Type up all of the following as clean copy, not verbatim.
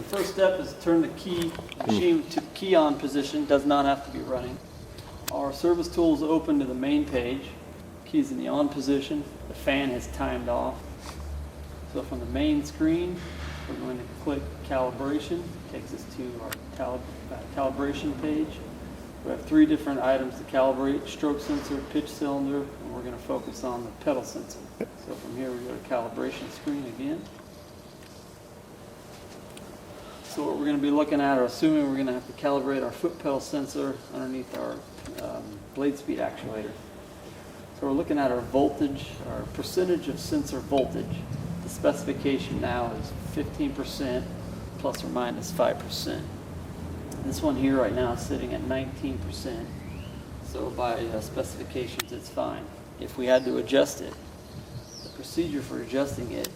The first step is to turn the machine to key on position. Does not have to be running. Our service tool is open to the main page. Keys in the on position. The fan is timed off. So from the main screen, we're going to click Calibration. Takes us to our calibration page. We have 3 different items to calibrate: stroke sensor, pitch cylinder, and we're going to focus on the pedal sensor. So from here we go to calibration screen again. So what we're going to be looking at, or assuming we're going to have to calibrate our foot pedal sensor underneath our blade speed actuator. So we're looking at our voltage, our percentage of sensor voltage. The specification now is 15% plus or minus 5%. This one here right now is sitting at 19%. So by specifications it's fine. If we had to adjust it, the procedure for adjusting it,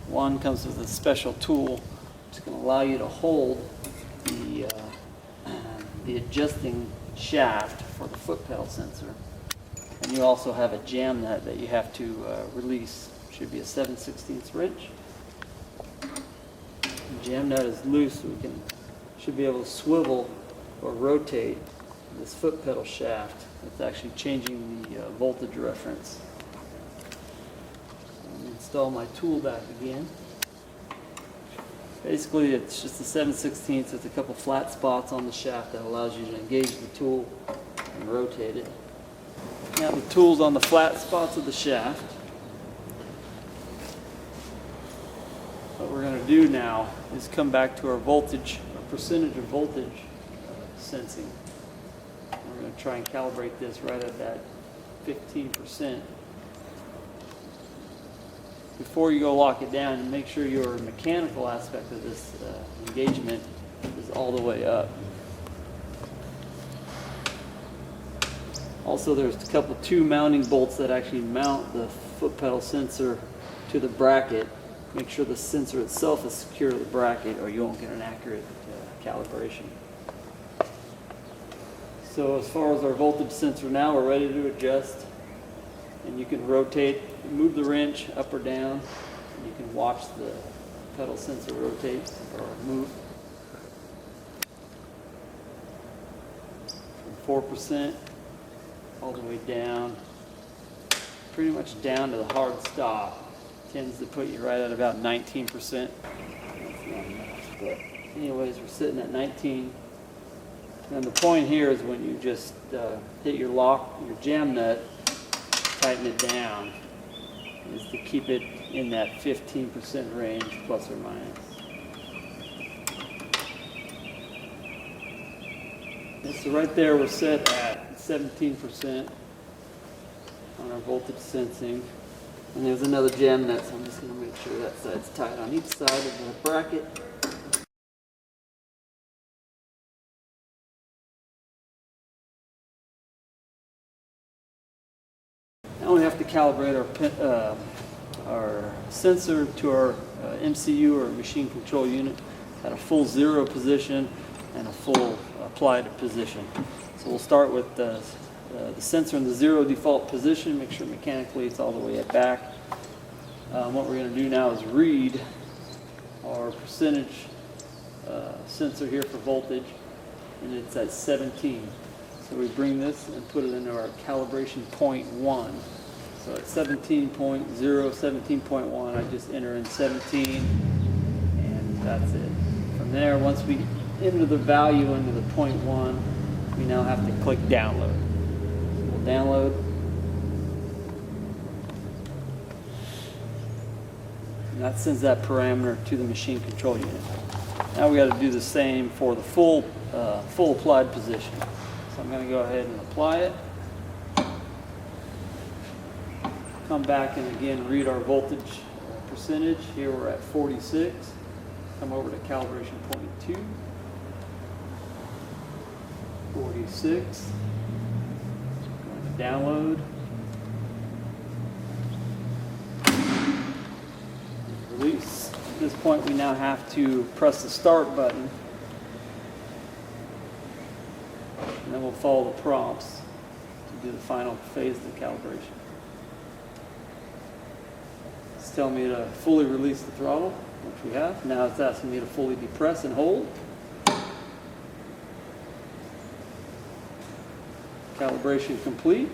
one comes with a special tool. It's going to allow you to hold the adjusting shaft for the foot pedal sensor. And you also have a jam nut that you have to release. Should be a 7/16 wrench. The jam nut is loose, so we should be able to swivel or rotate this foot pedal shaft. It's actually changing the voltage reference. Install my tool back again. Basically, it's just a 7/16. It's a couple flat spots on the shaft that allows you to engage the tool and rotate it. Now the tool's on the flat spots of the shaft. What we're going to do now is come back to our voltage, our percentage of voltage sensing. We're going to try and calibrate this right at that 15%. Before you go lock it down, and make sure your mechanical aspect of this engagement is all the way up. Also, there's a 2 mounting bolts that actually mount the foot pedal sensor to the bracket. Make sure the sensor itself is secure to the bracket, or you won't get an accurate calibration. So as far as our voltage sensor now, we're ready to adjust. And you can rotate, move the wrench up or down, and you can watch the pedal sensor rotate or move. From 4% all the way down, pretty much down to the hard stop. Tends to put you right at about 19%. But anyways, we're sitting at 19. And the point here is when you just hit your jam nut, tighten it down, is to keep it in that 15% range, plus or minus. And so right there we're set at 17% on our voltage sensing. And there's another jam nut, so I'm just going to make sure that side's tight on each side of the bracket. Now we have to calibrate our sensor to our MCU or machine control unit at a full 0 position and a full applied position. So we'll start with the sensor in the 0 default position. Make sure mechanically it's all the way back. What we're going to do now is read our percentage sensor here for voltage, and it's at 17. So we bring this and put it into our calibration point 1. So at 17.0, 17.1, I just enter in 17, and that's it. From there, once we enter the value into the point 1, we now have to click download. So we'll download. And that sends that parameter to the machine control unit. Now we got to do the same for the full applied position. So I'm going to go ahead and apply it. Come back and again read our voltage percentage. Here we're at 46. Come over to calibration point 2. 46. Going to download. Release. At this point we now have to press the start button. And then we'll follow the prompts to do the final phase of the calibration. It's telling me to fully release the throttle. which we have. Now it's asking me to fully depress and hold. Calibration complete.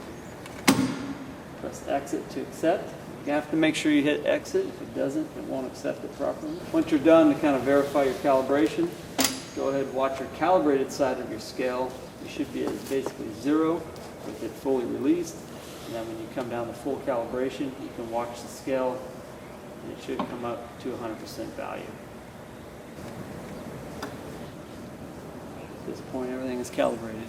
Press exit to accept. You have to make sure you hit exit. If it doesn't, it won't accept it properly. Once you're done to kind of verify your calibration, go ahead and watch your calibrated side of your scale. You should be at basically 0 with it fully released. And then when you come down to full calibration, you can watch the scale and it should come up to 100% value. At this point, everything is calibrated.